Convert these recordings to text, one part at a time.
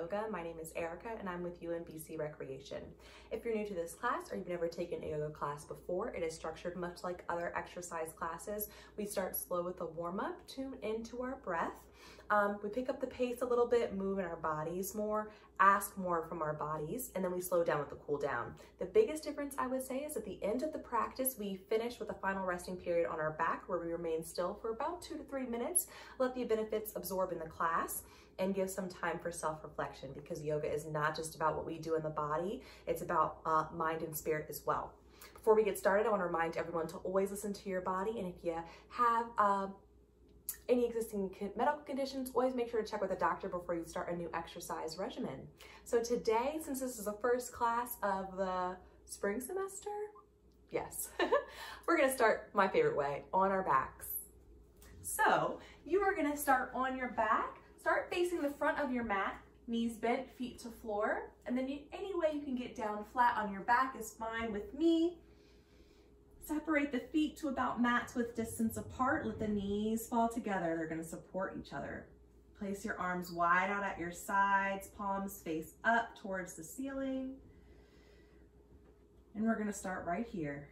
Yoga. My name is Erica and I'm with UMBC Recreation. If you're new to this class or you've never taken a yoga class before, it is structured much like other exercise classes. We start slow with a warm-up, tune into our breath. We pick up the pace a little bit, move in our bodies more, ask more from our bodies, and then we slow down with the cool down. The biggest difference I would say is at the end of the practice, we finish with a final resting period on our back where we remain still for about 2 to 3 minutes, let the benefits absorb in the class, and give some time for self-reflection, because yoga is not just about what we do in the body, it's about mind and spirit as well. Before we get started, I want to remind everyone to always listen to your body, and if you have any existing medical conditions, always make sure to check with a doctor before you start a new exercise regimen. So today, since this is the first class of the spring semester, yes, we're gonna start my favorite way, on our backs. So you are gonna start on your back, start facing the front of your mat, knees bent, feet to floor, and then any way you can get down flat on your back is fine with me. Separate the feet to about mat width distance apart. Let the knees fall together. They're going to support each other. Place your arms wide out at your sides, palms face up towards the ceiling. And we're going to start right here.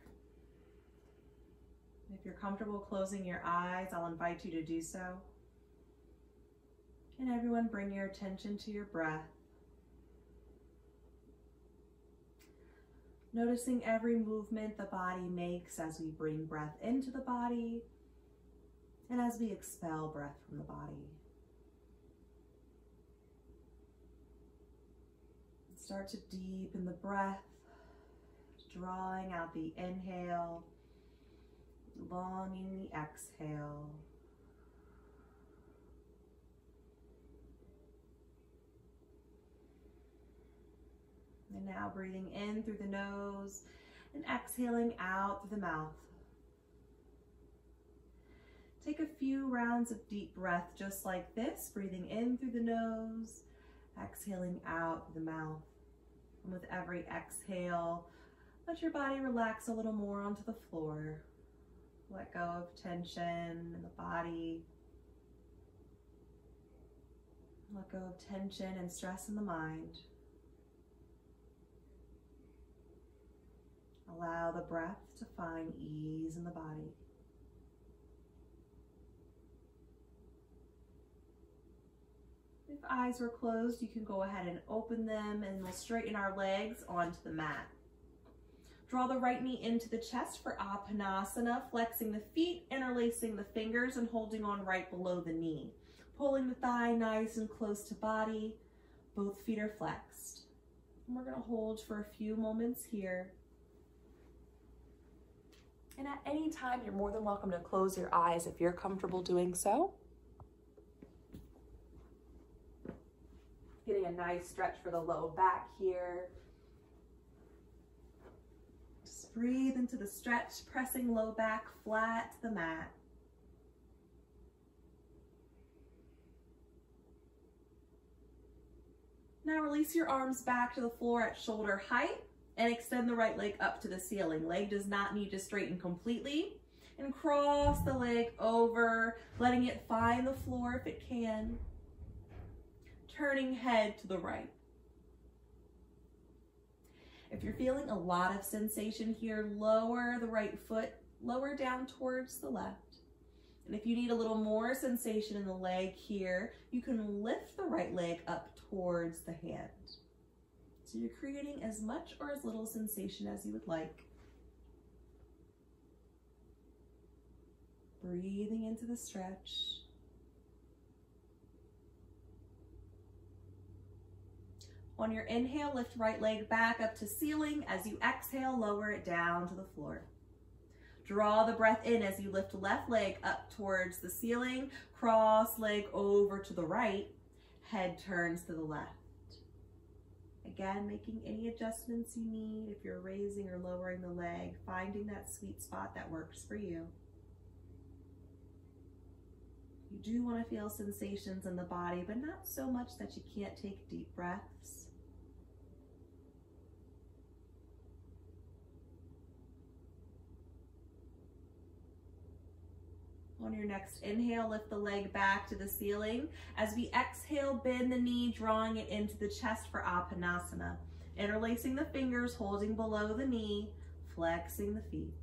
If you're comfortable closing your eyes, I'll invite you to do so. And everyone, bring your attention to your breath. Noticing every movement the body makes as we bring breath into the body and as we expel breath from the body. Start to deepen the breath, drawing out the inhale, longing the exhale. And now breathing in through the nose and exhaling out through the mouth. Take a few rounds of deep breath just like this, breathing in through the nose, exhaling out through the mouth. And with every exhale, let your body relax a little more onto the floor. Let go of tension in the body. Let go of tension and stress in the mind. Allow the breath to find ease in the body. If eyes were closed, you can go ahead and open them, and we'll straighten our legs onto the mat. Draw the right knee into the chest for Apanasana, flexing the feet, interlacing the fingers, and holding on right below the knee. Pulling the thigh nice and close to body. Both feet are flexed. And we're going to hold for a few moments here. And at any time, you're more than welcome to close your eyes if you're comfortable doing so. Getting a nice stretch for the low back here. Just breathe into the stretch, pressing low back flat to the mat. Now release your arms back to the floor at shoulder height. And extend the right leg up to the ceiling. Leg does not need to straighten completely. And cross the leg over, letting it find the floor if it can. Turning head to the right. If you're feeling a lot of sensation here, lower the right foot, lower down towards the left. And if you need a little more sensation in the leg here, you can lift the right leg up towards the hand. So you're creating as much or as little sensation as you would like. Breathing into the stretch. On your inhale, lift right leg back up to ceiling. As you exhale, lower it down to the floor. Draw the breath in as you lift left leg up towards the ceiling. Cross leg over to the right. Head turns to the left. Again, making any adjustments you need. If you're raising or lowering the leg, finding that sweet spot that works for you. You do want to feel sensations in the body, but not so much that you can't take deep breaths. On your next inhale, lift the leg back to the ceiling. As we exhale, bend the knee, drawing it into the chest for Apanasana. Interlacing the fingers, holding below the knee, flexing the feet.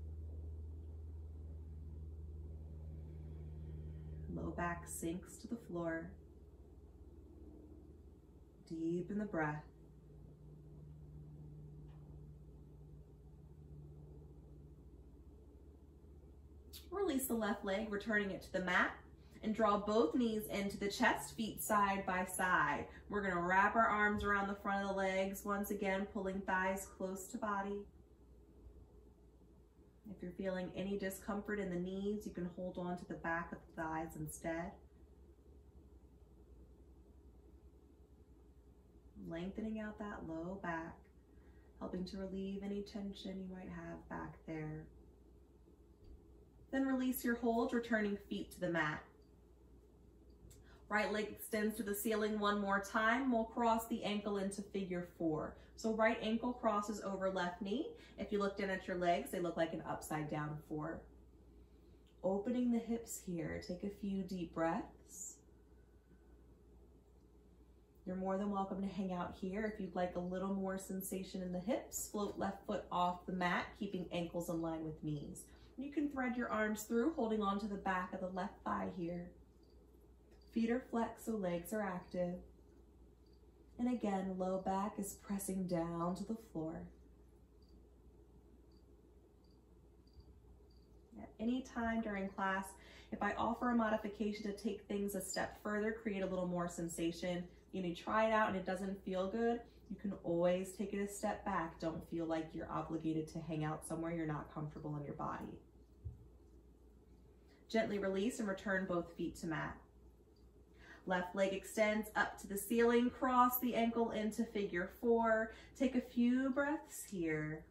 Low back sinks to the floor. Deepen the breath. Release the left leg, returning it to the mat, and draw both knees into the chest, feet side by side. We're gonna wrap our arms around the front of the legs, once again, pulling thighs close to body. If you're feeling any discomfort in the knees, you can hold on to the back of the thighs instead. Lengthening out that low back, helping to relieve any tension you might have back there. Then release your hold, returning feet to the mat. Right leg extends to the ceiling one more time. We'll cross the ankle into figure 4. So right ankle crosses over left knee. If you look down at your legs, they look like an upside down 4. Opening the hips here. Take a few deep breaths. You're more than welcome to hang out here. If you'd like a little more sensation in the hips, float left foot off the mat, keeping ankles in line with knees. You can thread your arms through, holding on to the back of the left thigh here. Feet are flexed, so legs are active. And again, low back is pressing down to the floor. At any time during class, if I offer a modification to take things a step further, create a little more sensation, you may try it out and it doesn't feel good, you can always take it a step back. Don't feel like you're obligated to hang out somewhere you're not comfortable in your body. Gently release and return both feet to mat. Left leg extends up to the ceiling, cross the ankle into figure 4. Take a few breaths here.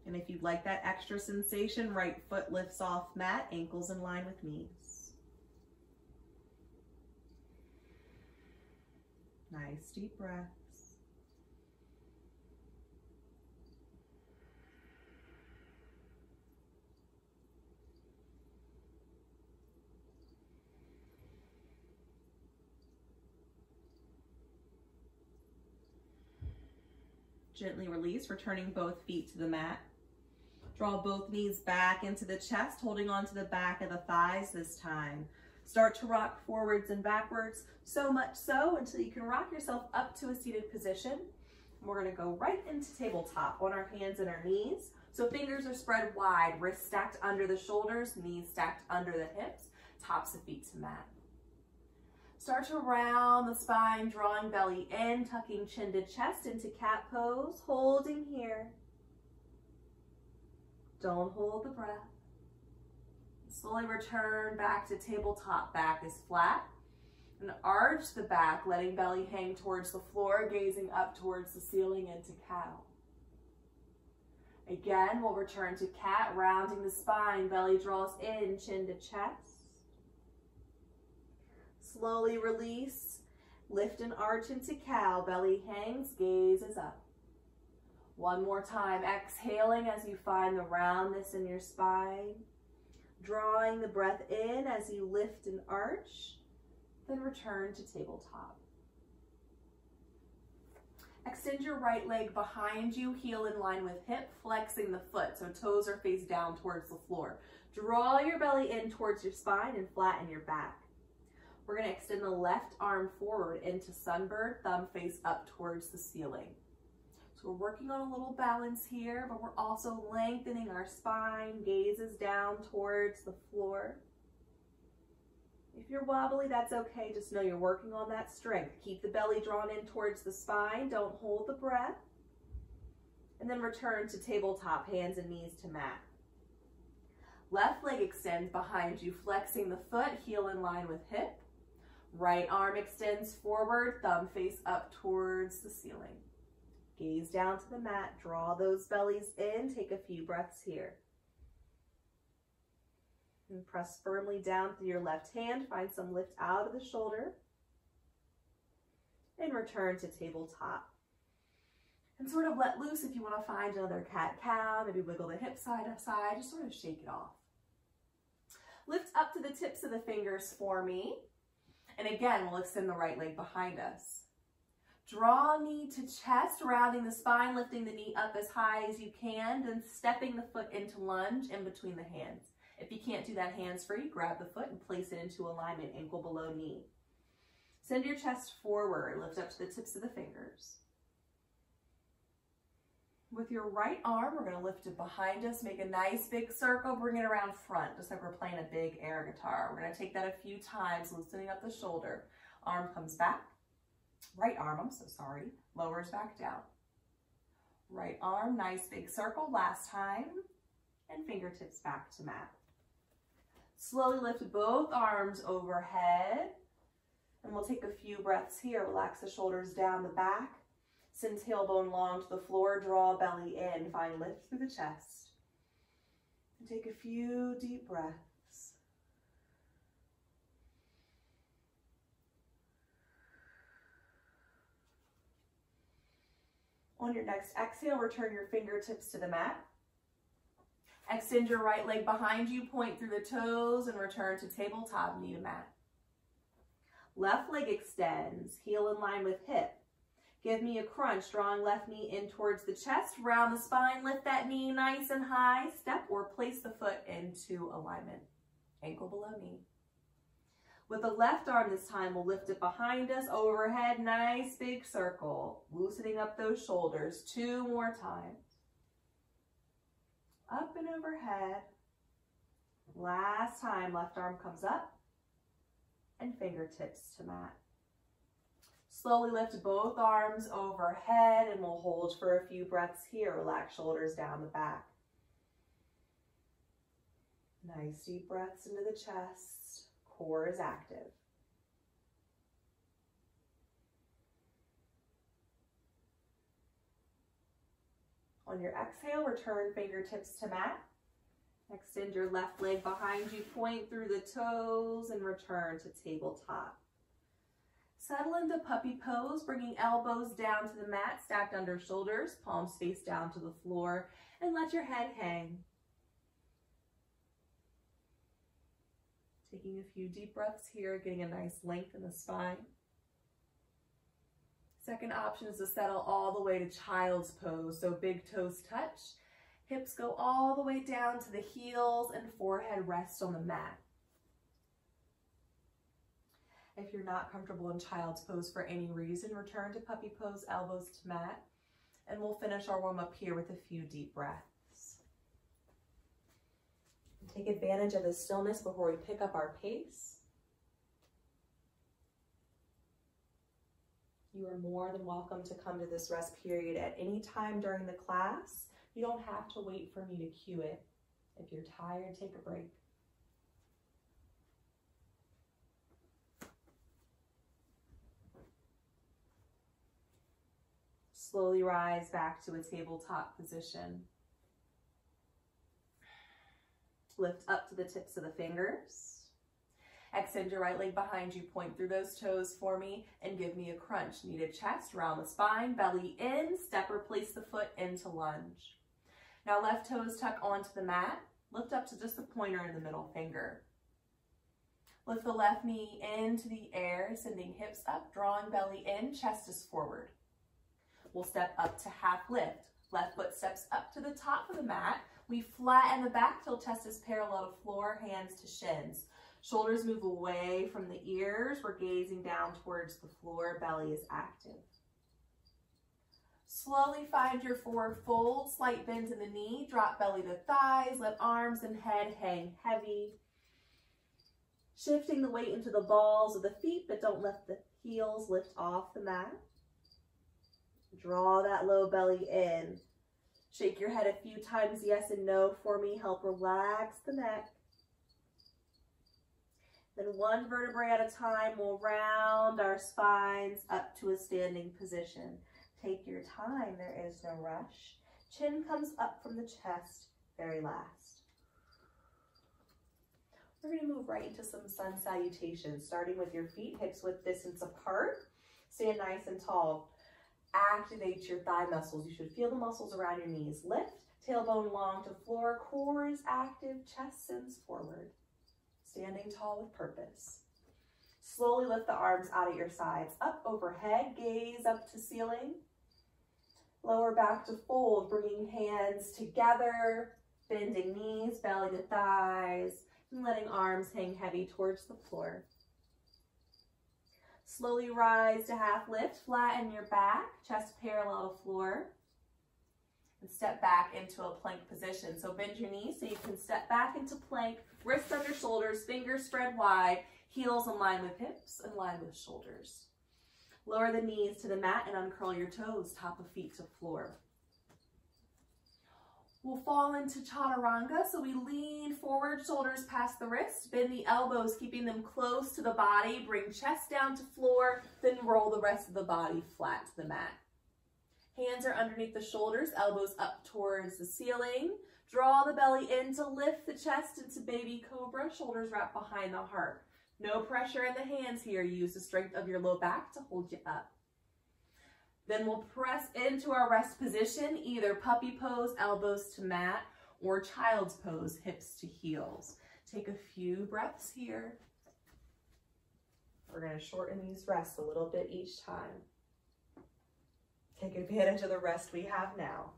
And if you'd like that extra sensation, right foot lifts off mat, ankles in line with knees. Nice deep breaths. Gently release, returning both feet to the mat. Draw both knees back into the chest, holding on to the back of the thighs this time. Start to rock forwards and backwards, so much so until you can rock yourself up to a seated position. We're gonna go right into tabletop on our hands and our knees. So fingers are spread wide, wrists stacked under the shoulders, knees stacked under the hips, tops of feet to mat. Start to round the spine, drawing belly in, tucking chin to chest into cat pose, holding here. Don't hold the breath. Slowly return back to tabletop. Back is flat. And arch the back, letting belly hang towards the floor, gazing up towards the ceiling into cow. Again, we'll return to cat, rounding the spine, belly draws in, chin to chest. Slowly release, lift and arch into cow, belly hangs, gaze is up. One more time, exhaling as you find the roundness in your spine. Drawing the breath in as you lift and arch, then return to tabletop. Extend your right leg behind you, heel in line with hip, flexing the foot so toes are face down towards the floor. Draw your belly in towards your spine and flatten your back. We're going to extend the left arm forward into sunbird, thumb face up towards the ceiling. So we're working on a little balance here, but we're also lengthening our spine, gazes down towards the floor. If you're wobbly, that's okay. Just know you're working on that strength. Keep the belly drawn in towards the spine. Don't hold the breath. And then return to tabletop, hands and knees to mat. Left leg extends behind you, flexing the foot, heel in line with hip. Right arm extends forward, thumb face up towards the ceiling. Gaze down to the mat, draw those bellies in, take a few breaths here. And press firmly down through your left hand, find some lift out of the shoulder. And return to tabletop. And sort of let loose if you want to find another cat-cow, maybe wiggle the hips side to side, just sort of shake it off. Lift up to the tips of the fingers for me. And again, we'll extend the right leg behind us. Draw knee to chest, rounding the spine, lifting the knee up as high as you can, then stepping the foot into lunge in between the hands. If you can't do that hands free, grab the foot and place it into alignment, ankle below knee. Send your chest forward, lift up to the tips of the fingers. With your right arm, we're going to lift it behind us, make a nice big circle, bring it around front, just like we're playing a big air guitar. We're going to take that a few times, loosening up the shoulder. Arm comes back. Right arm, I'm so sorry, lowers back down. Right arm, nice big circle, last time, and fingertips back to mat. Slowly lift both arms overhead, and we'll take a few breaths here. Relax the shoulders down the back, send tailbone long to the floor, draw belly in, find lift through the chest. And take a few deep breaths. On your next exhale, return your fingertips to the mat. Extend your right leg behind you, point through the toes, and return to tabletop, knee to mat. Left leg extends, heel in line with hip. Give me a crunch, drawing left knee in towards the chest, round the spine, lift that knee nice and high, step or place the foot into alignment, ankle below knee. With the left arm this time, we'll lift it behind us, overhead, nice big circle, loosening up those shoulders. 2 more times. Up and overhead. Last time, left arm comes up and fingertips to mat. Slowly lift both arms overhead and we'll hold for a few breaths here. Relax shoulders down the back. Nice deep breaths into the chest. Core is active. On your exhale, return fingertips to mat. Extend your left leg behind you, point through the toes, and return to tabletop. Settle into puppy pose, bringing elbows down to the mat, stacked under shoulders, palms face down to the floor, and let your head hang. Taking a few deep breaths here, getting a nice length in the spine. Second option is to settle all the way to child's pose. So big toes touch, hips go all the way down to the heels, and forehead rests on the mat. If you're not comfortable in child's pose for any reason, return to puppy pose, elbows to mat, and we'll finish our warm up here with a few deep breaths. Take advantage of the stillness before we pick up our pace. You are more than welcome to come to this rest period at any time during the class. You don't have to wait for me to cue it. If you're tired, take a break. Slowly rise back to a tabletop position. Lift up to the tips of the fingers. Extend your right leg behind you, point through those toes for me, and give me a crunch. Knee to chest, round the spine, belly in, step or place the foot into lunge. Now left toes tuck onto the mat. Lift up to just the pointer and the middle finger. Lift the left knee into the air, sending hips up, drawing belly in, chest is forward. We'll step up to half lift. Left foot steps up to the top of the mat. We flatten the back till chest is parallel to floor, hands to shins. Shoulders move away from the ears. We're gazing down towards the floor. Belly is active. Slowly find your forward fold. Slight bend in the knee. Drop belly to thighs. Let arms and head hang heavy. Shifting the weight into the balls of the feet, but don't let the heels lift off the mat. Draw that low belly in. Shake your head a few times, yes and no for me. Help relax the neck. Then one vertebrae at a time, we'll round our spines up to a standing position. Take your time, there is no rush. Chin comes up from the chest, very last. We're going to move right into some sun salutations, starting with your feet, hips width distance apart. Stand nice and tall. Activate your thigh muscles. You should feel the muscles around your knees. Lift, tailbone long to floor, core is active, chest sends forward. Standing tall with purpose. Slowly lift the arms out at your sides, up overhead, gaze up to ceiling. Lower back to fold, bringing hands together, bending knees, belly to thighs, and letting arms hang heavy towards the floor. Slowly rise to half lift, flatten your back, chest parallel to floor. And step back into a plank position. So bend your knees so you can step back into plank, wrists under shoulders, fingers spread wide, heels in line with hips, in line with shoulders. Lower the knees to the mat and uncurl your toes, top of feet to floor. We'll fall into chaturanga, so we lean forward, shoulders past the wrists, bend the elbows, keeping them close to the body, bring chest down to floor, then roll the rest of the body flat to the mat. Hands are underneath the shoulders, elbows up towards the ceiling. Draw the belly in to lift the chest into baby cobra, shoulders wrap behind the heart. No pressure in the hands here. Use the strength of your low back to hold you up. Then we'll press into our rest position, either puppy pose, elbows to mat, or child's pose, hips to heels. Take a few breaths here. We're going to shorten these rests a little bit each time. Take advantage of the rest we have now.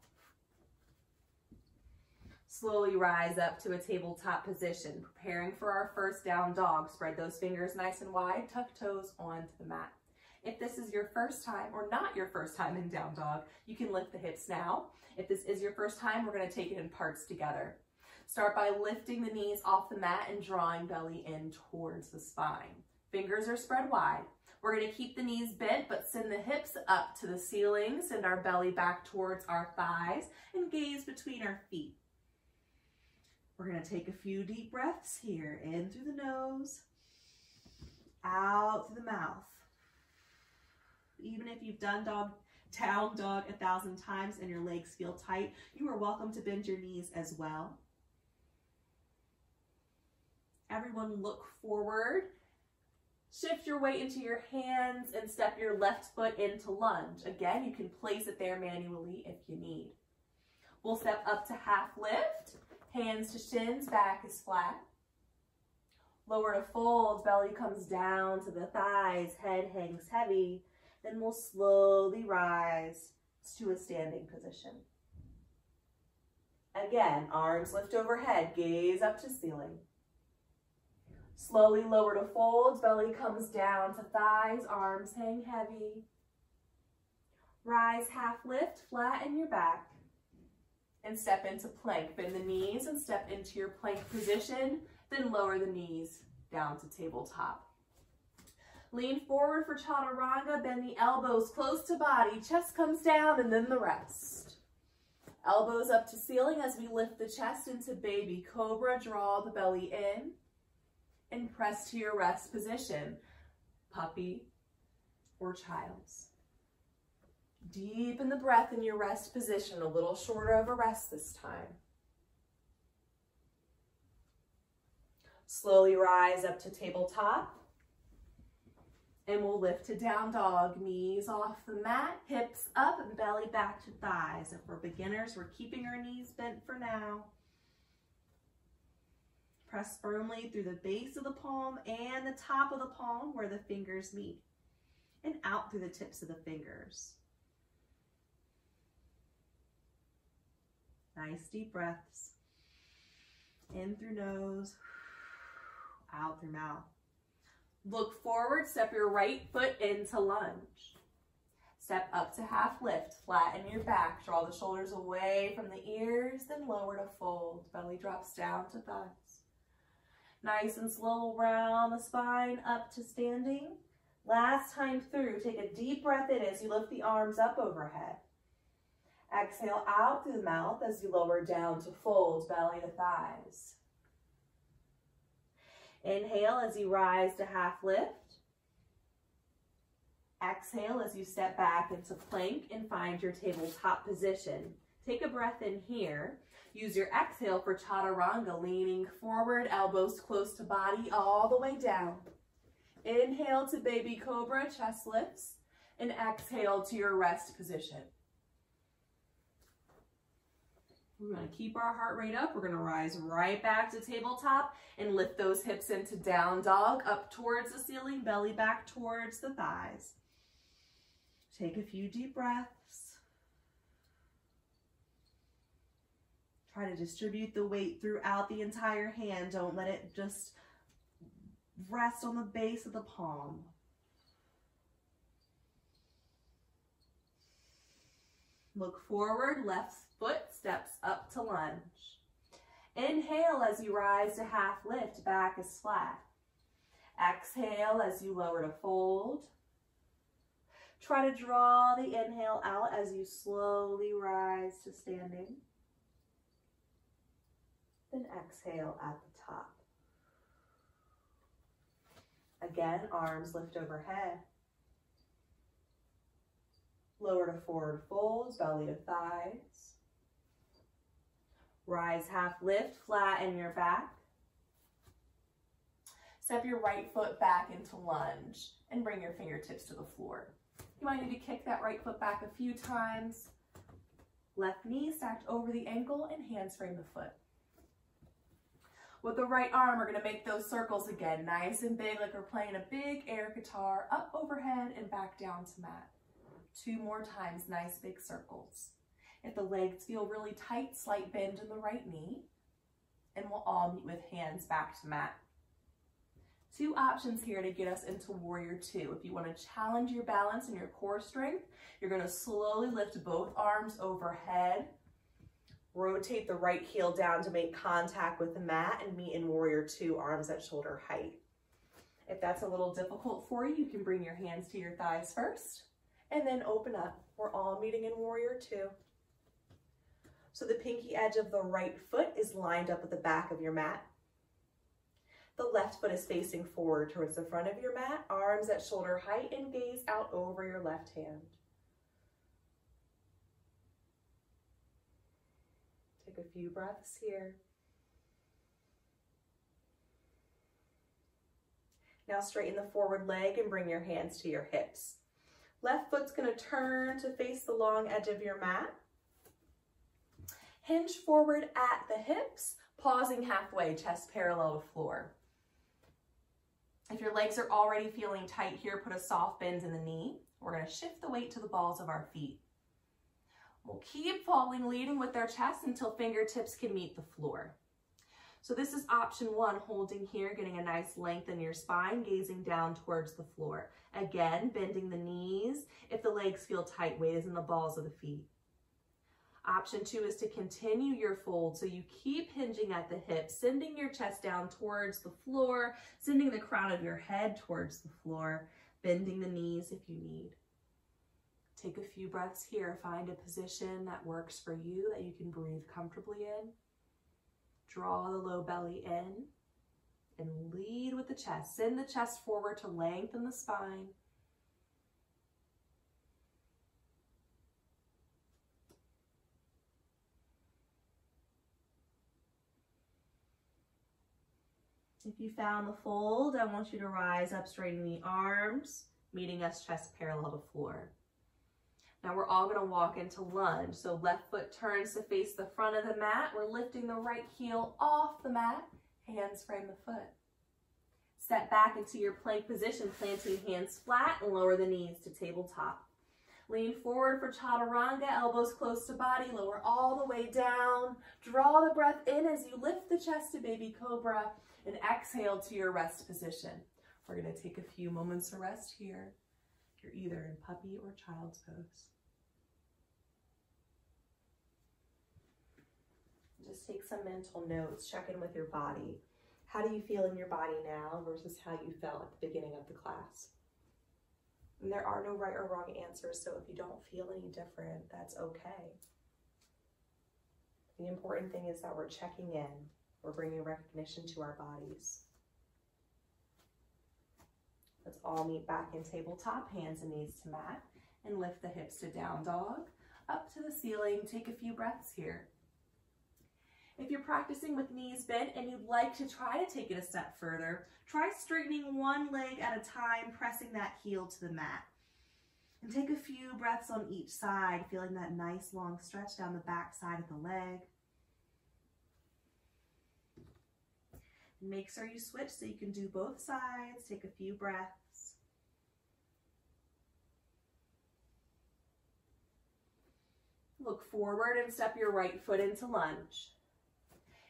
Slowly rise up to a tabletop position, preparing for our first down dog. Spread those fingers nice and wide, tuck toes onto the mat. If this is your first time or not your first time in down dog, you can lift the hips now. If this is your first time, we're going to take it in parts together. Start by lifting the knees off the mat and drawing belly in towards the spine. Fingers are spread wide. We're going to keep the knees bent, but send the hips up to the ceiling. Send our belly back towards our thighs and gaze between our feet. We're going to take a few deep breaths here. In through the nose, out through the mouth. Even if you've done down dog 1,000 times and your legs feel tight, you are welcome to bend your knees as well. Everyone look forward. Shift your weight into your hands and step your left foot into lunge. Again, you can place it there manually if you need. We'll step up to half lift. Hands to shins, back is flat. Lower to fold, belly comes down to the thighs, head hangs heavy. Then we'll slowly rise to a standing position. Again, arms lift overhead, gaze up to ceiling. Slowly lower to fold, belly comes down to thighs, arms hang heavy. Rise, half lift, flatten your back. And step into plank. Bend the knees and step into your plank position, then lower the knees down to tabletop. Lean forward for chaturanga, bend the elbows close to body, chest comes down, and then the rest. Elbows up to ceiling as we lift the chest into baby cobra, draw the belly in, and press to your rest position, puppy or child's. Deepen the breath in your rest position, a little shorter of a rest this time. Slowly rise up to tabletop. And we'll lift to down dog, knees off the mat, hips up and belly back to thighs. If we're beginners, we're keeping our knees bent for now. Press firmly through the base of the palm and the top of the palm where the fingers meet, and out through the tips of the fingers. Nice deep breaths. In through nose, out through mouth. Look forward, step your right foot into lunge. Step up to half lift, flatten your back, draw the shoulders away from the ears, then lower to fold. Belly drops down to thighs. Nice and slow, round the spine up to standing. Last time through, take a deep breath in as you lift the arms up overhead. Exhale out through the mouth as you lower down to fold, belly to thighs. Inhale as you rise to half lift. Exhale as you step back into plank and find your tabletop position. Take a breath in here. Use your exhale for chaturanga, leaning forward, elbows close to body, all the way down. Inhale to baby cobra, chest lifts, and exhale to your rest position. We're going to keep our heart rate up. We're going to rise right back to tabletop and lift those hips into down dog, up towards the ceiling, belly back towards the thighs. Take a few deep breaths. Try to distribute the weight throughout the entire hand. Don't let it just rest on the base of the palm. Look forward, left foot steps up to lunge. Inhale as you rise to half lift, back is flat. Exhale as you lower to fold. Try to draw the inhale out as you slowly rise to standing. Then exhale at the top. Again, arms lift overhead. Lower to forward folds, belly to thighs. Rise, half lift, flatten your back. Step your right foot back into lunge and bring your fingertips to the floor. You might need to kick that right foot back a few times. Left knee stacked over the ankle and hands frame the foot. With the right arm, we're going to make those circles again, nice and big, like we're playing a big air guitar, up overhead and back down to mat. 2 more times, nice big circles. If the legs feel really tight, slight bend in the right knee, and we'll all meet with hands back to mat. 2 options here to get us into Warrior 2. If you want to challenge your balance and your core strength, you're going to slowly lift both arms overhead. Rotate the right heel down to make contact with the mat and meet in Warrior 2, arms at shoulder height. If that's a little difficult for you, you can bring your hands to your thighs first and then open up. We're all meeting in Warrior 2. So the pinky edge of the right foot is lined up with the back of your mat. The left foot is facing forward towards the front of your mat, arms at shoulder height, and gaze out over your left hand. Take a few breaths here. Now straighten the forward leg and bring your hands to your hips. Left foot's going to turn to face the long edge of your mat. Hinge forward at the hips, pausing halfway, chest parallel to floor. If your legs are already feeling tight here, put a soft bend in the knee. We're going to shift the weight to the balls of our feet. We'll keep falling, leading with our chest until fingertips can meet the floor. So this is option 1, holding here, getting a nice length in your spine, gazing down towards the floor. Again, bending the knees. If the legs feel tight, weight is in the balls of the feet. Option 2 is to continue your fold, so you keep hinging at the hips, sending your chest down towards the floor, sending the crown of your head towards the floor, bending the knees if you need. Take a few breaths here. Find a position that works for you, that you can breathe comfortably in. Draw the low belly in and lead with the chest. Send the chest forward to lengthen the spine. If you found the fold, I want you to rise up, straightening the arms, meeting us chest parallel to floor. Now we're all going to walk into lunge. So left foot turns to face the front of the mat. We're lifting the right heel off the mat. Hands frame the foot. Step back into your plank position, planting hands flat and lower the knees to tabletop. Lean forward for chaturanga, elbows close to body, lower all the way down. Draw the breath in as you lift the chest to baby cobra and exhale to your rest position. We're going to take a few moments to rest here. You're either in puppy or child's pose. Just take some mental notes, check in with your body. How do you feel in your body now versus how you felt at the beginning of the class? And there are no right or wrong answers, so if you don't feel any different, that's okay. The important thing is that we're checking in. We're bringing recognition to our bodies. Let's all meet back in tabletop, hands and knees to mat, and lift the hips to down dog, up to the ceiling. Take a few breaths here. If you're practicing with knees bent and you'd like to try to take it a step further, try straightening one leg at a time, pressing that heel to the mat. And take a few breaths on each side, feeling that nice long stretch down the back side of the leg. Make sure you switch so you can do both sides. Take a few breaths. Look forward and step your right foot into lunge.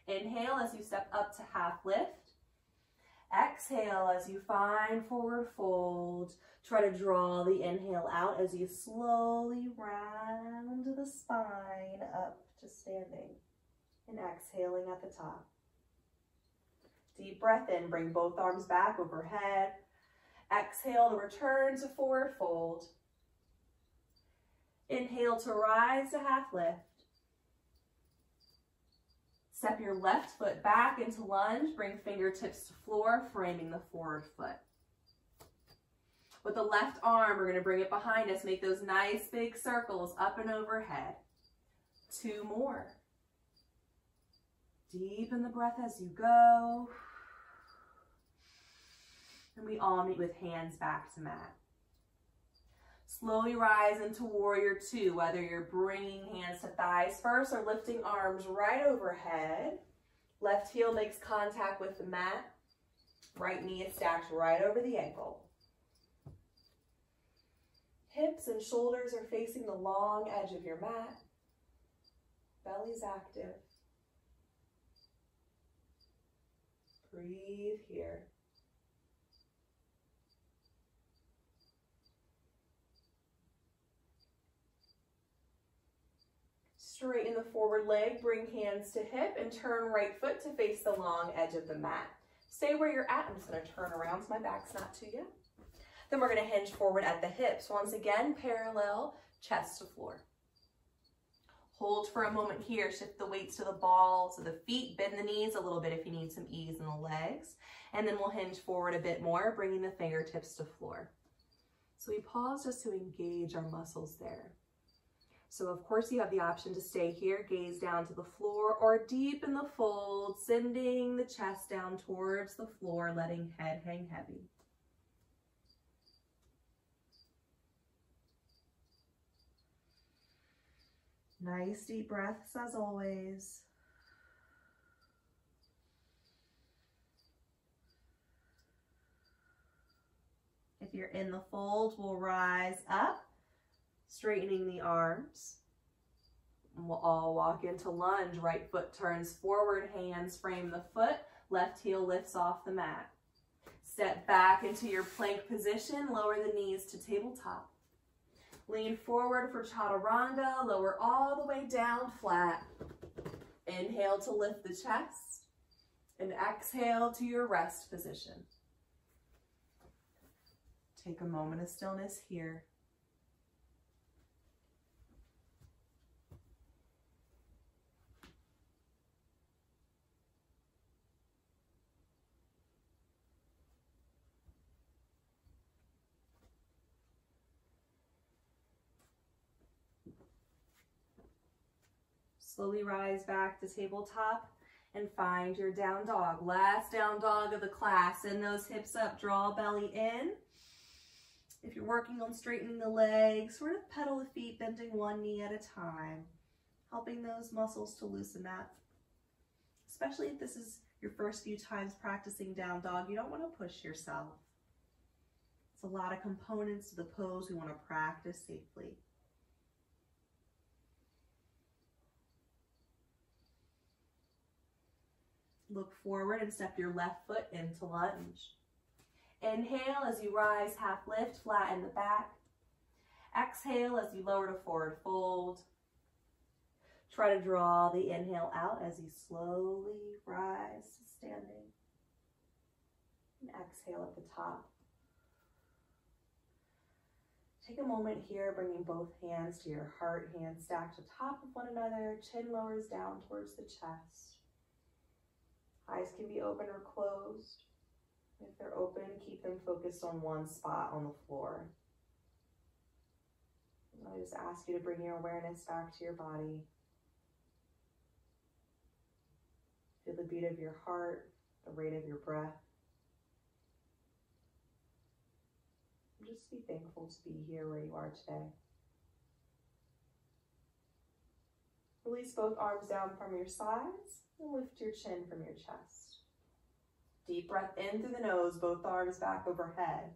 Inhale as you step up to half lift. Exhale as you find forward fold. Try to draw the inhale out as you slowly round the spine up to standing. And exhaling at the top. Deep breath in, bring both arms back overhead. Exhale to return to forward fold. Inhale to rise to half lift. Step your left foot back into lunge. Bring fingertips to floor, framing the forward foot. With the left arm, we're going to bring it behind us. Make those nice big circles up and overhead. 2 more. Deepen the breath as you go. And we all meet with hands back to mat. Slowly rise into warrior 2, whether you're bringing hands to thighs first or lifting arms right overhead. Left heel makes contact with the mat. Right knee is stacked right over the ankle. Hips and shoulders are facing the long edge of your mat. Belly's active. Breathe here. Straighten the forward leg, bring hands to hip, and turn right foot to face the long edge of the mat. Stay where you're at. I'm just going to turn around so my back's not to you. Then we're going to hinge forward at the hips. Once again, parallel, chest to floor. Hold for a moment here. Shift the weights to the balls of the feet. Bend the knees a little bit if you need some ease in the legs. And then we'll hinge forward a bit more, bringing the fingertips to floor. So we pause just to engage our muscles there. So of course you have the option to stay here, gaze down to the floor, or deepen the fold, sending the chest down towards the floor, letting head hang heavy. Nice deep breaths as always. If you're in the fold, we'll rise up, straightening the arms. And we'll all walk into lunge. Right foot turns forward, hands frame the foot, left heel lifts off the mat. Step back into your plank position, lower the knees to tabletop. Lean forward for chaturanga, lower all the way down flat. Inhale to lift the chest, and exhale to your rest position. Take a moment of stillness here. Slowly rise back to tabletop and find your down dog. Last down dog of the class. Send those hips up, draw belly in. If you're working on straightening the legs, sort of pedal the feet, bending one knee at a time, helping those muscles to loosen up. Especially if this is your first few times practicing down dog, you don't want to push yourself. It's a lot of components to the pose we want to practice safely. Look forward and step your left foot into lunge. Inhale as you rise, half lift, flatten the back. Exhale as you lower to forward fold. Try to draw the inhale out as you slowly rise to standing. And exhale at the top. Take a moment here, bringing both hands to your heart, hands stacked atop of one another, chin lowers down towards the chest. Eyes can be open or closed. If they're open, keep them focused on one spot on the floor. And I just ask you to bring your awareness back to your body. Feel the beat of your heart, the rate of your breath. And just be thankful to be here where you are today. Release both arms down from your sides and lift your chin from your chest. Deep breath in through the nose, both arms back overhead.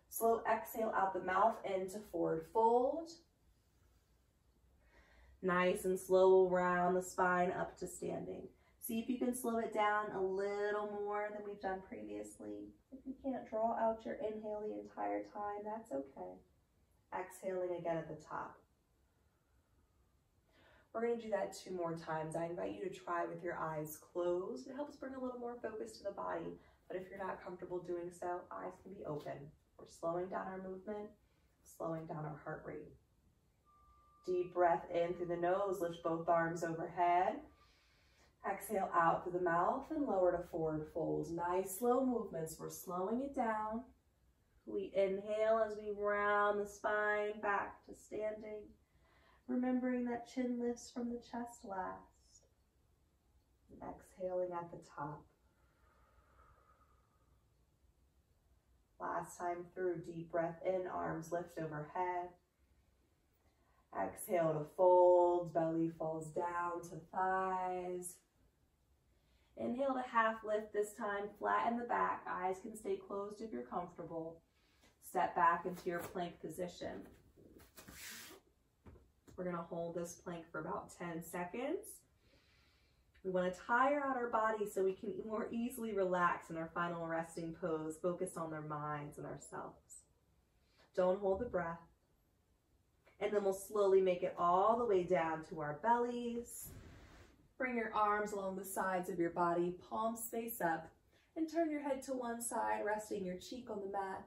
Slow exhale out the mouth into forward fold. Nice and slow round the spine up to standing. See if you can slow it down a little more than we've done previously. If you can't draw out your inhale the entire time, that's okay. Exhaling again at the top. We're going to do that 2 more times. I invite you to try with your eyes closed. It helps bring a little more focus to the body, but if you're not comfortable doing so, eyes can be open. We're slowing down our movement, slowing down our heart rate. Deep breath in through the nose, lift both arms overhead. Exhale out through the mouth and lower to forward fold. Nice slow movements. We're slowing it down. We inhale as we round the spine back to standing. Remembering that chin lifts from the chest last. And exhaling at the top. Last time through, deep breath in, arms lift overhead. Exhale to fold, belly falls down to thighs. Inhale to half lift this time, flatten the back. Eyes can stay closed if you're comfortable. Step back into your plank position. We're going to hold this plank for about 10 seconds. We want to tire out our body so we can more easily relax in our final resting pose, focus on our minds and ourselves. Don't hold the breath. And then we'll slowly make it all the way down to our bellies. Bring your arms along the sides of your body, palms face up, and turn your head to one side, resting your cheek on the mat.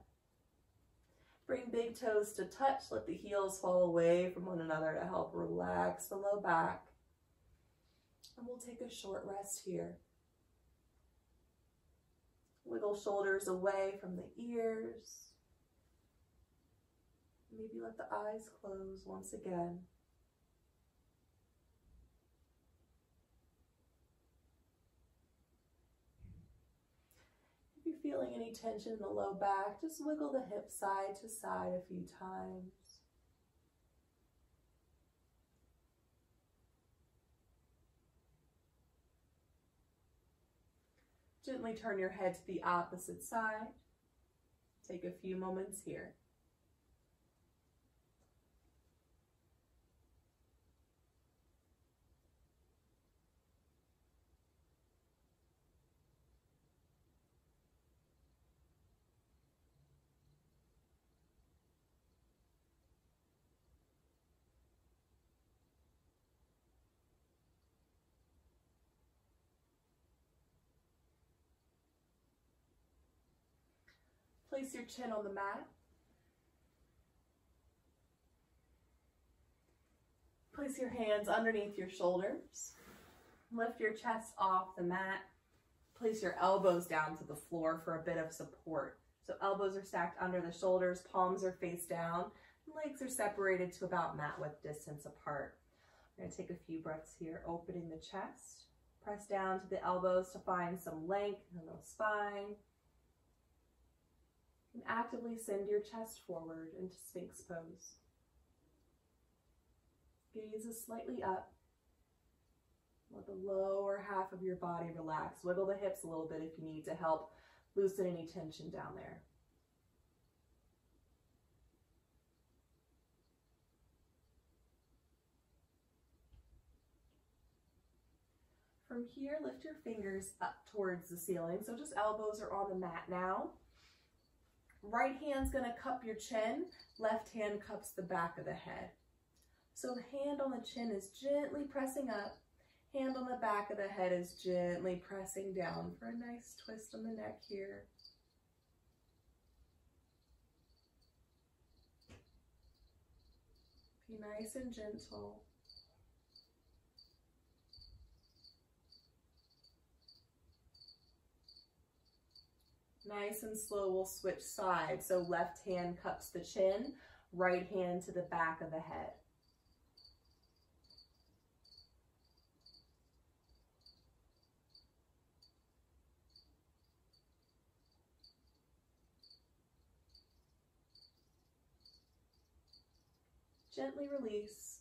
Bring big toes to touch, let the heels fall away from one another to help relax the low back. And we'll take a short rest here. Wiggle shoulders away from the ears. Maybe let the eyes close once again. If you're feeling any tension in the low back, just wiggle the hips side to side a few times. Gently turn your head to the opposite side. Take a few moments here. Place your chin on the mat. Place your hands underneath your shoulders. Lift your chest off the mat. Place your elbows down to the floor for a bit of support. So elbows are stacked under the shoulders, palms are face down, and legs are separated to about mat width distance apart. I'm going to take a few breaths here, opening the chest. Press down to the elbows to find some length in the spine. And actively send your chest forward into Sphinx pose. Gaze is slightly up. Let the lower half of your body relax. Wiggle the hips a little bit if you need to help loosen any tension down there. From here, lift your fingers up towards the ceiling. So just elbows are on the mat now. Right hand's going to cup your chin, left hand cups the back of the head. So the hand on the chin is gently pressing up, hand on the back of the head is gently pressing down for a nice twist on the neck here. Be nice and gentle. Nice and slow, we'll switch sides. So left hand cups the chin, right hand to the back of the head. Gently release.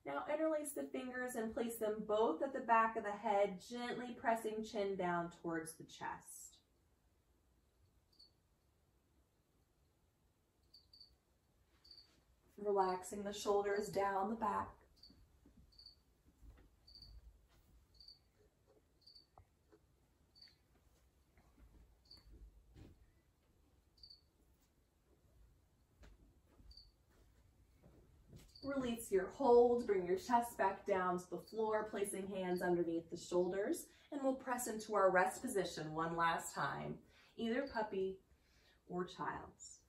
Now interlace the fingers and place them both at the back of the head, gently pressing chin down towards the chest. Relaxing the shoulders down the back. Release your hold, bring your chest back down to the floor, placing hands underneath the shoulders, and we'll press into our rest position one last time, either puppy or child's.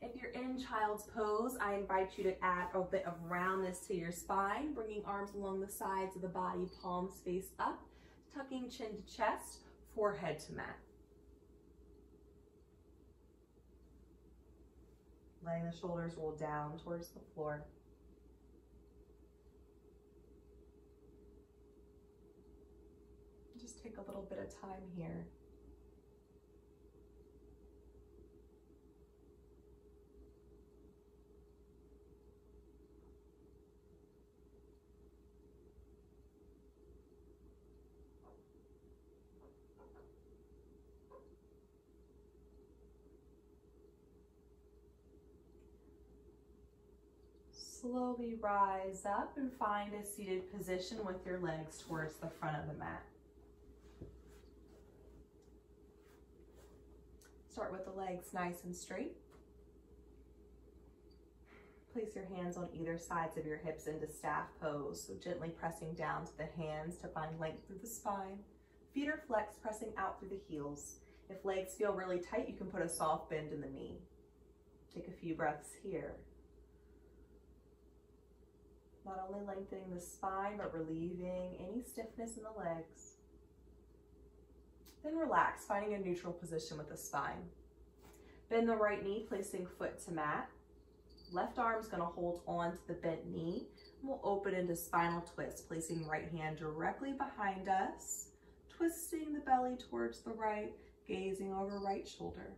If you're in child's pose, I invite you to add a bit of roundness to your spine, bringing arms along the sides of the body, palms face up, tucking chin to chest, forehead to mat. Letting the shoulders roll down towards the floor. Just take a little bit of time here. Slowly rise up and find a seated position with your legs towards the front of the mat. Start with the legs nice and straight. Place your hands on either sides of your hips into staff pose, so gently pressing down to the hands to find length through the spine. Feet are flexed, pressing out through the heels. If legs feel really tight, you can put a soft bend in the knee. Take a few breaths here. Not only lengthening the spine, but relieving any stiffness in the legs. Then relax, finding a neutral position with the spine. Bend the right knee, placing foot to mat. Left arm's gonna hold on to the bent knee. We'll open into spinal twist, placing right hand directly behind us, twisting the belly towards the right, gazing over right shoulder.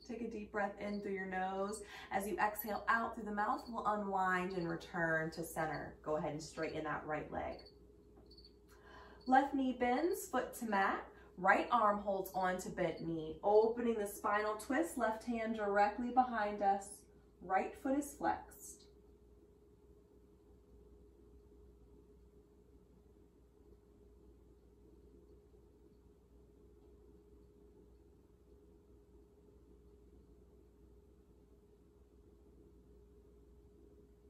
Take a deep breath in through your nose. As you exhale out through the mouth, we'll unwind and return to center. Go ahead and straighten that right leg. Left knee bends, foot to mat. Right arm holds on to bent knee. Opening the spinal twist, left hand directly behind us. Right foot is flexed.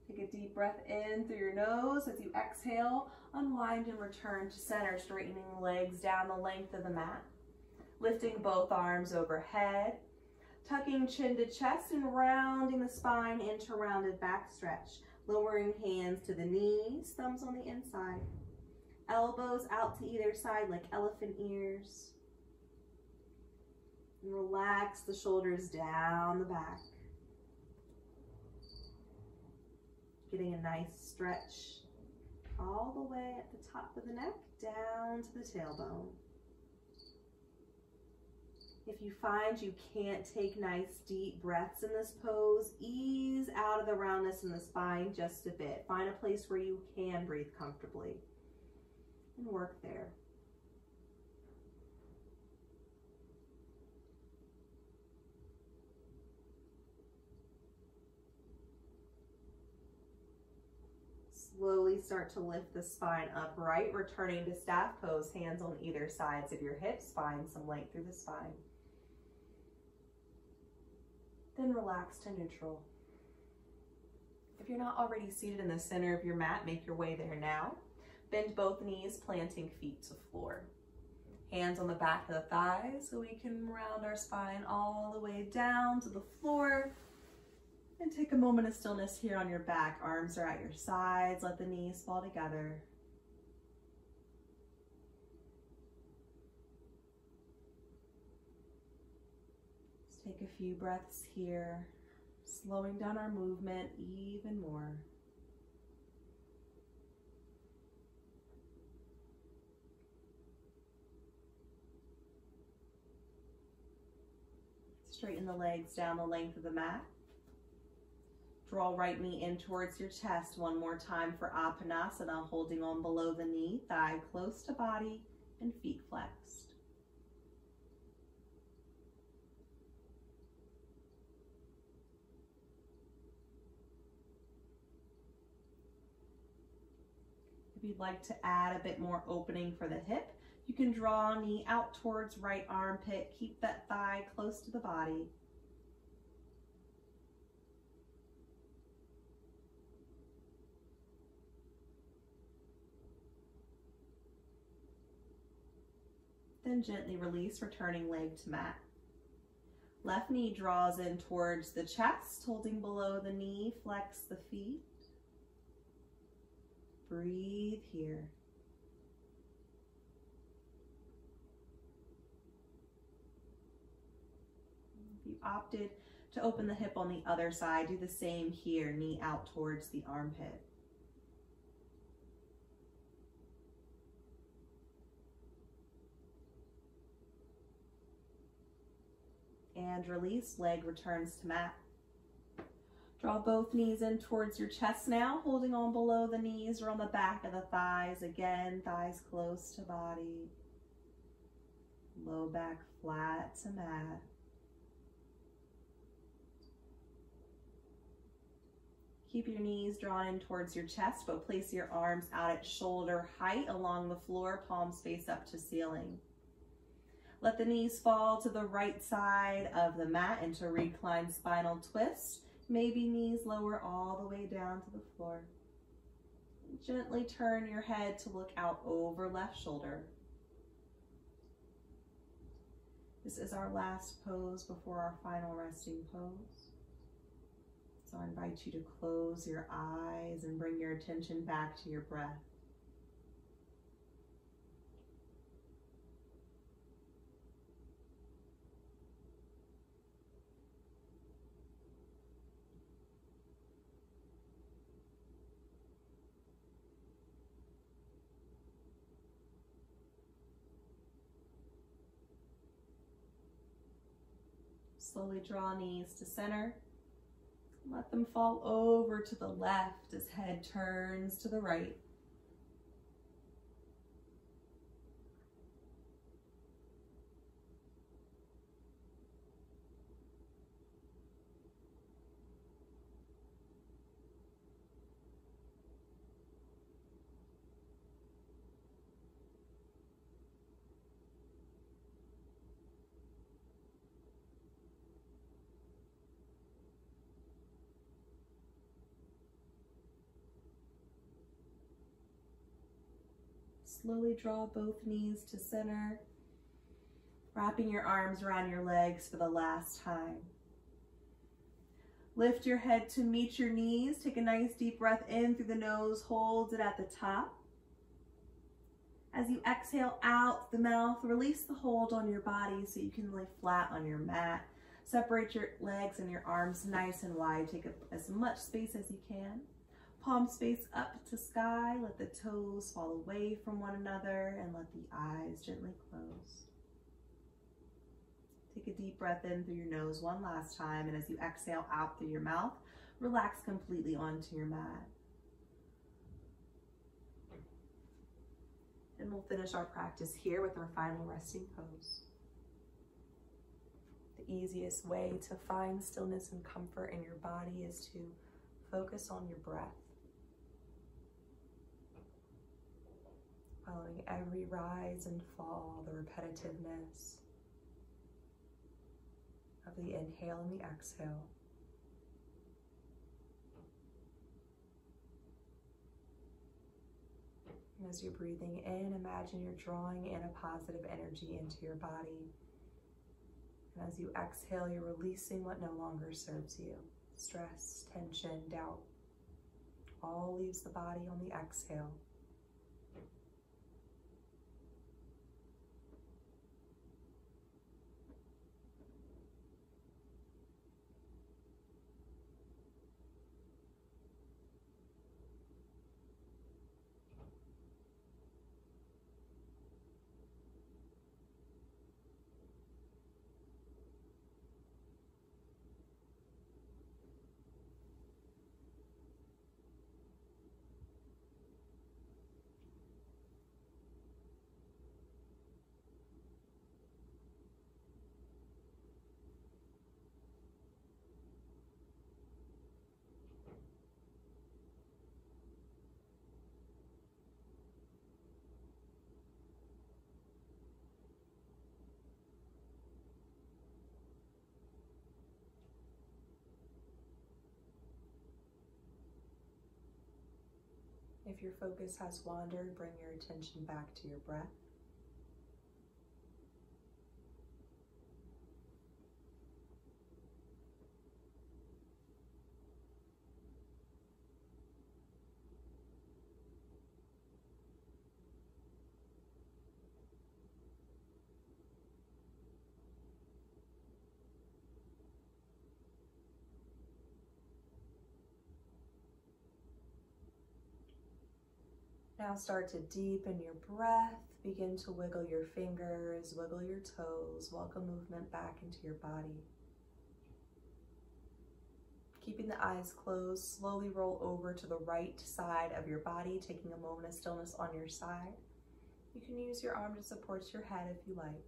Take a deep breath in through your nose. As you exhale, unwind and return to center, straightening the legs down the length of the mat. Lifting both arms overhead, tucking chin to chest and rounding the spine into rounded back stretch. Lowering hands to the knees, thumbs on the inside. Elbows out to either side like elephant ears. And relax the shoulders down the back. Getting a nice stretch all the way at the top of the neck, down to the tailbone. If you find you can't take nice deep breaths in this pose, ease out of the roundness in the spine just a bit. Find a place where you can breathe comfortably and work there. Slowly start to lift the spine upright, returning to staff pose, hands on either sides of your hips. Find some length through the spine. Then relax to neutral. If you're not already seated in the center of your mat, make your way there now. Bend both knees, planting feet to floor. Hands on the back of the thighs so we can round our spine all the way down to the floor. And take a moment of stillness here on your back. Arms are at your sides. Let the knees fall together. Just take a few breaths here, slowing down our movement even more. Let's Straighten the legs down the length of the mat. Draw right knee in towards your chest. One more time for Apanasana, holding on below the knee, thigh close to body, and feet flexed. If you'd like to add a bit more opening for the hip, you can draw knee out towards right armpit. Keep that thigh close to the body. Then gently release, returning leg to mat. Left knee draws in towards the chest, holding below the knee, flex the feet. Breathe here. If you opted to open the hip on the other side, do the same here, knee out towards the armpit. And release, leg returns to mat. Draw both knees in towards your chest now, holding on below the knees or on the back of the thighs. Again, thighs close to body. Low back flat to mat. Keep your knees drawn in towards your chest, but place your arms out at shoulder height along the floor, palms face up to ceiling. Let the knees fall to the right side of the mat into reclined spinal twist. Maybe knees lower all the way down to the floor. Gently turn your head to look out over left shoulder. This is our last pose before our final resting pose. So I invite you to close your eyes and bring your attention back to your breath. Slowly draw knees to center. Let them fall over to the left as head turns to the right. Slowly draw both knees to center, wrapping your arms around your legs for the last time. Lift your head to meet your knees. Take a nice deep breath in through the nose, hold it at the top. As you exhale out the mouth, release the hold on your body so you can lay flat on your mat. Separate your legs and your arms nice and wide. Take up as much space as you can. Palms face up to sky, let the toes fall away from one another and let the eyes gently close. Take a deep breath in through your nose one last time, and as you exhale out through your mouth, relax completely onto your mat. And we'll finish our practice here with our final resting pose. The easiest way to find stillness and comfort in your body is to focus on your breath. Following every rise and fall, the repetitiveness of the inhale and the exhale. And as you're breathing in, imagine you're drawing in a positive energy into your body. And as you exhale, you're releasing what no longer serves you. Stress, tension, doubt, all leaves the body on the exhale. If your focus has wandered, bring your attention back to your breath. Now start to deepen your breath. Begin to wiggle your fingers, wiggle your toes, welcome movement back into your body. Keeping the eyes closed, slowly roll over to the right side of your body, taking a moment of stillness on your side. You can use your arm to support your head if you like.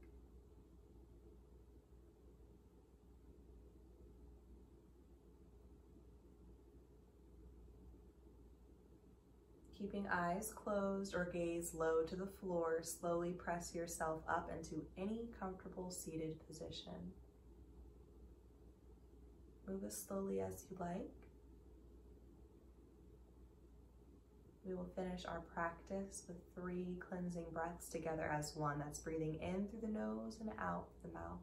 Keeping eyes closed or gaze low to the floor, slowly press yourself up into any comfortable seated position. Move as slowly as you like. We will finish our practice with 3 cleansing breaths together as one. That's breathing in through the nose and out the mouth.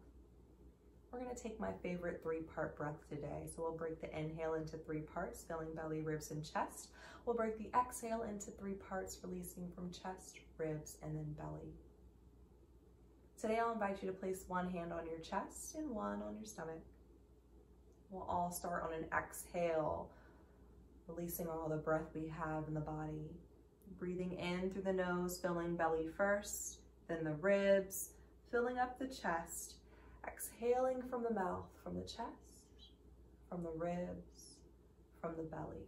We're going to take my favorite 3-part breath today. So we'll break the inhale into 3 parts, filling belly, ribs, and chest. We'll break the exhale into 3 parts, releasing from chest, ribs, and then belly. Today I'll invite you to place one hand on your chest and one on your stomach. We'll all start on an exhale, releasing all the breath we have in the body. Breathing in through the nose, filling belly first, then the ribs, filling up the chest. Exhaling from the mouth, from the chest, from the ribs, from the belly.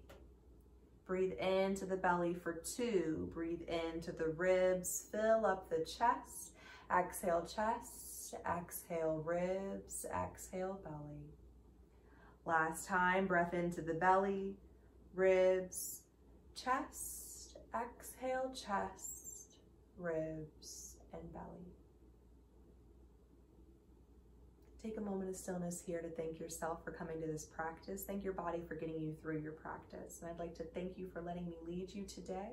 Breathe into the belly for 2. Breathe into the ribs, fill up the chest. Exhale chest, exhale ribs, exhale belly. Last time, breath into the belly, ribs, chest, exhale chest, ribs, and belly. Take a moment of stillness here to thank yourself for coming to this practice. Thank your body for getting you through your practice. And I'd like to thank you for letting me lead you today.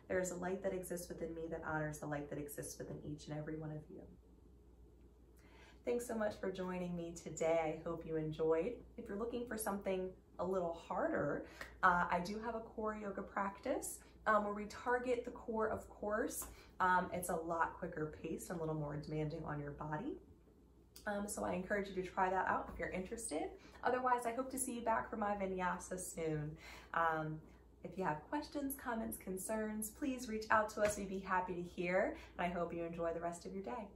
There is a light that exists within me that honors the light that exists within each and every one of you. Thanks so much for joining me today. I hope you enjoyed. If you're looking for something a little harder, I do have a core yoga practice where we target the core, of course. It's a lot quicker paced and a little more demanding on your body. So I encourage you to try that out if you're interested. Otherwise, I hope to see you back for my Vinyasa soon. If you have questions, comments, concerns, please reach out to us. We'd be happy to hear. And I hope you enjoy the rest of your day.